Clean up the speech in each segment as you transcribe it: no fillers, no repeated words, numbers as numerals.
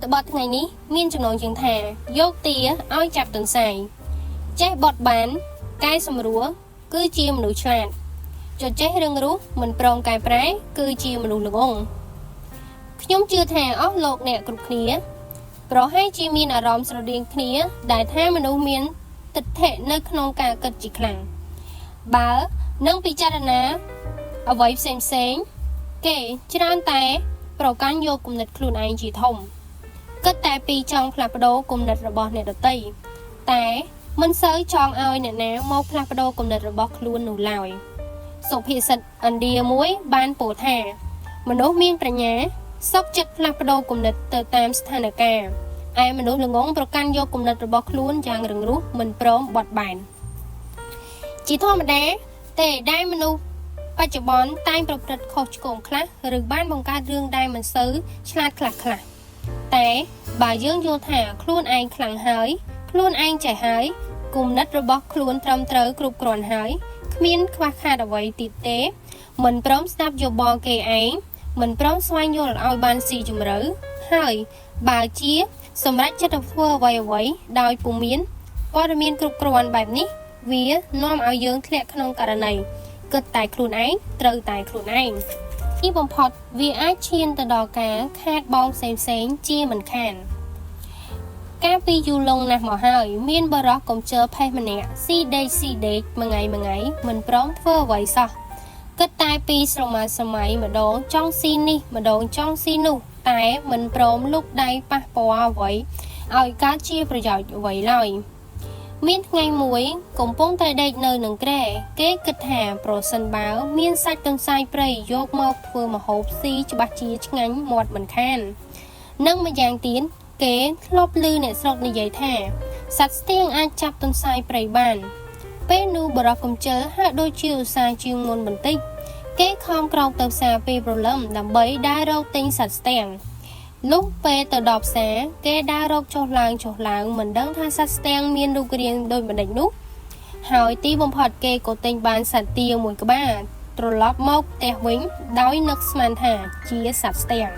តបត់ថ្ងៃនេះមានចំណងជើងថាយកទាឲ្យចាប់ទន្សាយចេះបត់បានកែសម្រួលគឺជាមនុស្សឆ្លាតចុះចេះរឹងរូសមិនព្រមកែប្រែគឺជាមនុស្សល្ងងខ្ញុំជឿថាអស់លោកអ្នកគ្រប់គ្នាប្រហែលជាមានអារម្មណ៍ស្រដៀងគ្នាដែលថាមនុស្សមានទិដ្ឋិនៅក្នុងការគិតជាខ្លាំងបើនឹងពិចារណាអ្វីផ្សេងៗគេច្រើនតែប្រកាន់យកគំនិតខ្លួនឯងជាធំគិតតែពីចង់ផ្លាស់ប្ដូរគំនិតរបស់អ្នកដទៃតែមិនសូវចង់ឲ្យអ្នកណាមកផ្លាស់ប្ដូរគំនិតរបស់ខ្លួននោះឡើយសុភាសិតឥណ្ឌាមួយបានពោលថាមនុស្សមានប្រាជ្ញាសុខចិត្តផ្លាស់ប្ដូរគំនិតទៅតាមស្ថានភាពឯមនុស្សល្ងងប្រកាន់យកគំនិតរបស់ខ្លួនយ៉ាងរឹងរូសមិនព្រមបត់បែនជាធម្មតាតែដែលមនុស្សបច្ចុប្បន្នតែងប្រព្រឹត្តខុសឆ្គងខ្លះឬបានបង្កើតរឿងដែលមិនសូវឆ្លាតខ្លះតែបើយើងយល់ថាខ្លួនឯងខ្លាំងហើយខ្លួនឯងចេះហើយគំនិតរបស់ខ្លួនត្រឹមត្រូវគ្រប់គ្រាន់ហើយគ្មានខ្វះខាតអ្វីទៀតទេមិនព្រមស្ដាប់យោបល់គេឯងមិនព្រមស្វែងយល់ឲ្យបានស៊ីជម្រៅហើយបើជាសម្រាប់ចិត្តធ្វើអ្វីដោយពុំមានព័ត៌មានគ្រប់គ្រាន់បែបនេះវានាំឲ្យយើងធ្លាក់ក្នុងករណីគិតតែខ្លួនឯងត្រូវតែខ្លួនឯងទីបំផុតវាអាចឈានទៅដល់ការខាតបងផ្សេងជាមិនខានកាលពីយូរលង់ណាស់មកហើយមានបរិះកុំជើផេះម្នាក់ស៊ីដេកមួយថ្ងៃមិនព្រមធ្វើអ្វីសោះគិតតែពីស្រមើសម័យម្ដងចង់ស៊ីនេះម្ដងចង់ស៊ីនោះតែមិនព្រមលុកដៃប៉ះពាល់អ្វីឲ្យកើតជាប្រយោជន៍អ្វីឡើយមានថ្ងៃមួយកំពុងតែដេកនៅនឹងគ្រែគេគិតថាប្រសិនបើមានសាច់ទន្សាយព្រៃយកមកធ្វើម្ហូបស៊ីច្បាស់ជាឆ្ងាញ់មាត់មិនខាននិងម្យ៉ាងទៀតគេធ្លាប់ឮអ្នកស្រុកនិយាយថាសត្វស្ទៀងអាចចាប់ទន្សាយព្រៃបានពេលនោះបរិះកំជិលហាក់ដូចជាឧស្សាហ៍ជាងមុនបន្តិចគេខំក្រោកទៅផ្សារពេលព្រលឹមដើម្បីដើររកទិញសត្វស្ទៀងលុះពេលទៅដល់ផ្សារគេដើររកចុះឡើងមិនដឹងថាសត្វស្ទៀងមានរូបរាងដូចម្ដេចនោះហើយទីបំផុតគេក៏ទិញបានសត្វទាមួយក្បាលត្រឡប់មកផ្ទះវិញដោយនឹកស្មានថាជាសត្វស្ទៀង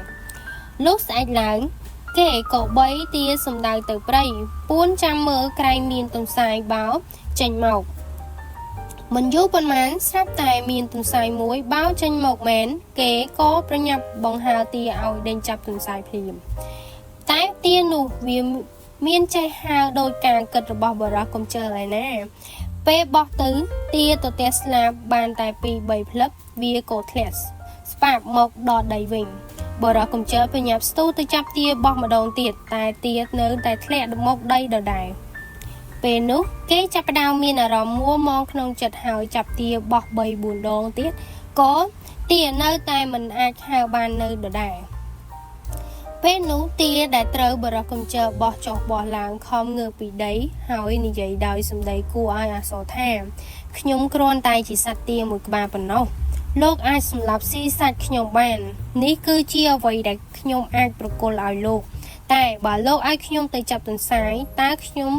លុះស្អែកឡើងគេក៏បីទាសំដៅទៅព្រៃពួនចាំមើលក្រែងមានទន្សាយបោចេញមកមិនយូរប៉ុន្មានស្រាប់តែមានទន្សាយមួយបោចេញមកមែនគេក៏ប្រញាប់បង្ហើរទាឲ្យដេញចាប់ទន្សាយភ្លាមតែទានោះវាមានចេះហើរដោយការគិតរបស់បរិះកំជិលឯណាពេលបោះទៅទាទៅទះស្លាបបានតែ2-3ផ្លឹបវាក៏ធ្លាក់ស្ប៉ាប់មកដល់ដីវិញបរិះកំជិលប្រញាប់ស្ទុះទៅចាប់ទាបោះម្ដងទៀតតែទានៅតែធ្លាក់មកដីដដែលពេលនោះគេចាប់ផ្ដើមមានអារម្មណ៍មួម៉ងក្នុងចិត្តហើយចាប់ទាបោះ3-4ដងទៀតក៏ទានៅតែមិនអាចហើរបាននៅដដែលពេលនោះទាដែលត្រូវបរិះកំជិលបោះចុះបោះឡើងខំងើបពីដីហើយនិយាយដោយសម្ដីគួរឲ្យអាសូរថាខ្ញុំគ្រាន់តែជាសត្វទាមួយក្បាលប៉ុណ្ណោះលោកអាចសម្លាប់ស៊ីសាច់ខ្ញុំបាននេះគឺជាអ្វីដែលខ្ញុំអាចប្រគល់ឲ្យលោកតែបើលោកឲ្យខ្ញុំទៅចាប់ទន្សាយតើខ្ញុំ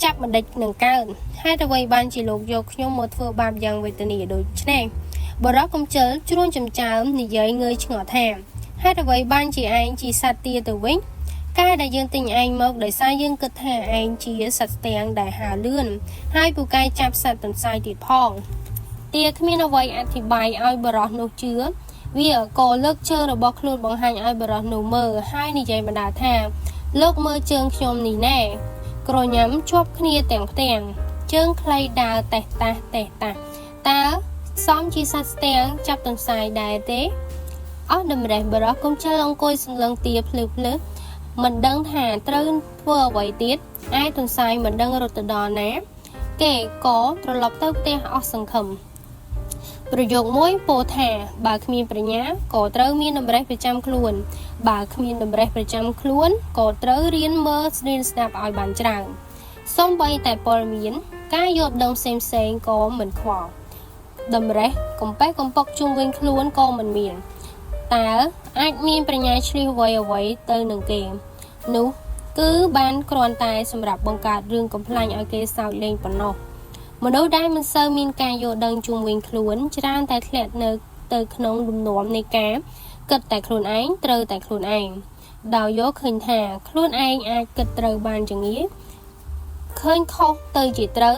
ចាប់មិនដេចនឹងកើតហេតុអ្វីបានជាលោកយកខ្ញុំមកធ្វើបាបយ៉ាងវេទនាដូចនេះបរិះកំជិលជ្រួញចំចើមនិយាយងើយឆ្ងល់ថាហេតុអ្វីបានជាឯងជាសត្វទាទៅវិញការដែលយើងទិញឯងមកដោយសារយើងគិតថាឯងជាសត្វស្ទៀងដែលហើរលឿនហើយពូកែចាប់សត្វទន្សាយទៀតផងទាគ្មានអ្វីអធិប្បាយឲ្យបរិះនោះជឿវាក៏លើកជើងរបស់ខ្លួនបង្ហាញឲ្យបរិះនោះមើលហើយនិយាយបណ្ដាថាលោកមើលជើងខ្ញុំនេះណែក្រញ៉ាំជាប់គ្នាទាំងផ្ទាំងជើងខ្លីដើរតេះតាស់តើសមជាសត្វស្ទៀងចាប់ទន្សាយដែរទេអស់តម្រេះបរិះកុំជិលអង្គុយសង្លឹងទាភ្លឺមិនដឹងថាត្រូវធ្វើអ្វីទៀតឯទន្សាយមិនដឹងរត់ទៅដល់ណាគេក៏ត្រឡប់ទៅផ្ទះអស់សង្ឃឹមប្រយោគមួយពោលថាបើគ្មានប្រាជ្ញាក៏ត្រូវមានតម្រេះប្រចាំខ្លួនបើគ្មានតម្រេះប្រចាំខ្លួនក៏ត្រូវរៀនមើលរៀនស្ដាប់ឲ្យបានច្រើនសូម្បីតែព័ត៌មានការយល់ដឹងផ្សេងក៏មិនខ្វល់តម្រេះកំប៉េះកំប៉ុកជុំវិញខ្លួនក៏មិនមានតើអាចមានប្រាជ្ញាឆ្លៀសអ្វីទៅនឹងគេនោះគឺបានគ្រាន់តែសម្រាប់បង្កើតរឿងកំ pl ាញ់ឲ្យគេសើចលេងប៉ុណ្ណោះមនុស្សដែលមិនសូវមានការយល់ដឹងជុំវិញខ្លួនច្រើនតែធ្លាក់នៅទៅក្នុងលំនាំនៃការគិតតែខ្លួនឯងត្រូវតែខ្លួនឯង ដោយយកឃើញថាខ្លួនឯងអាចគិតត្រូវបានជាងាយឃើញខុសទៅជាត្រូវ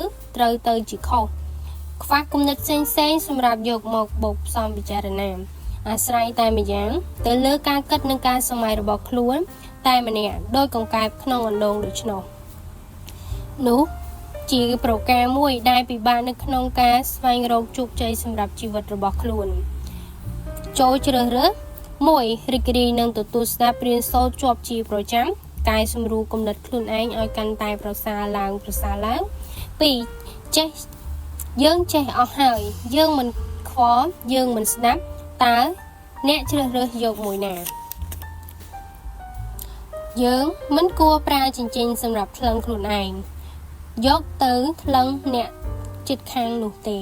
ទៅជាខុសខ្វះគំនិតផ្សេងសម្រាប់យកមកបូកផ្សំពិចារណាអាស្រ័យតែម្យ៉ាងទៅលើការគិតនិងការសម័យរបស់ខ្លួនតែម្នាក់ដោយកង្កែបក្នុងអណ្ដូងដូច្នោះនោះជាប្រការមួយដែលពិបាកនៅក្នុងការស្វែងរកជោគជ័យសម្រាប់ជីវិតរបស់ខ្លួនចូលជ្រើសរើស1រីករាយនឹងទទួលស្ដាប់រៀនសូត្រជាប់ជាប្រចាំកែសម្រួលគំនិតខ្លួនឯងឲ្យកាន់តែប្រសើរឡើង2ចេះយើងចេះអស់ហើយយើងមិនខ្វល់យើងមិនស្ដាប់តើអ្នកជ្រើសរើសយកមួយណាយើងមិនគួរប្រើចិញ្ចែងសម្រាប់ថ្លឹងខ្លួនឯងយកទៅថ្លឹងអ្នកជិតខាងនោះទេ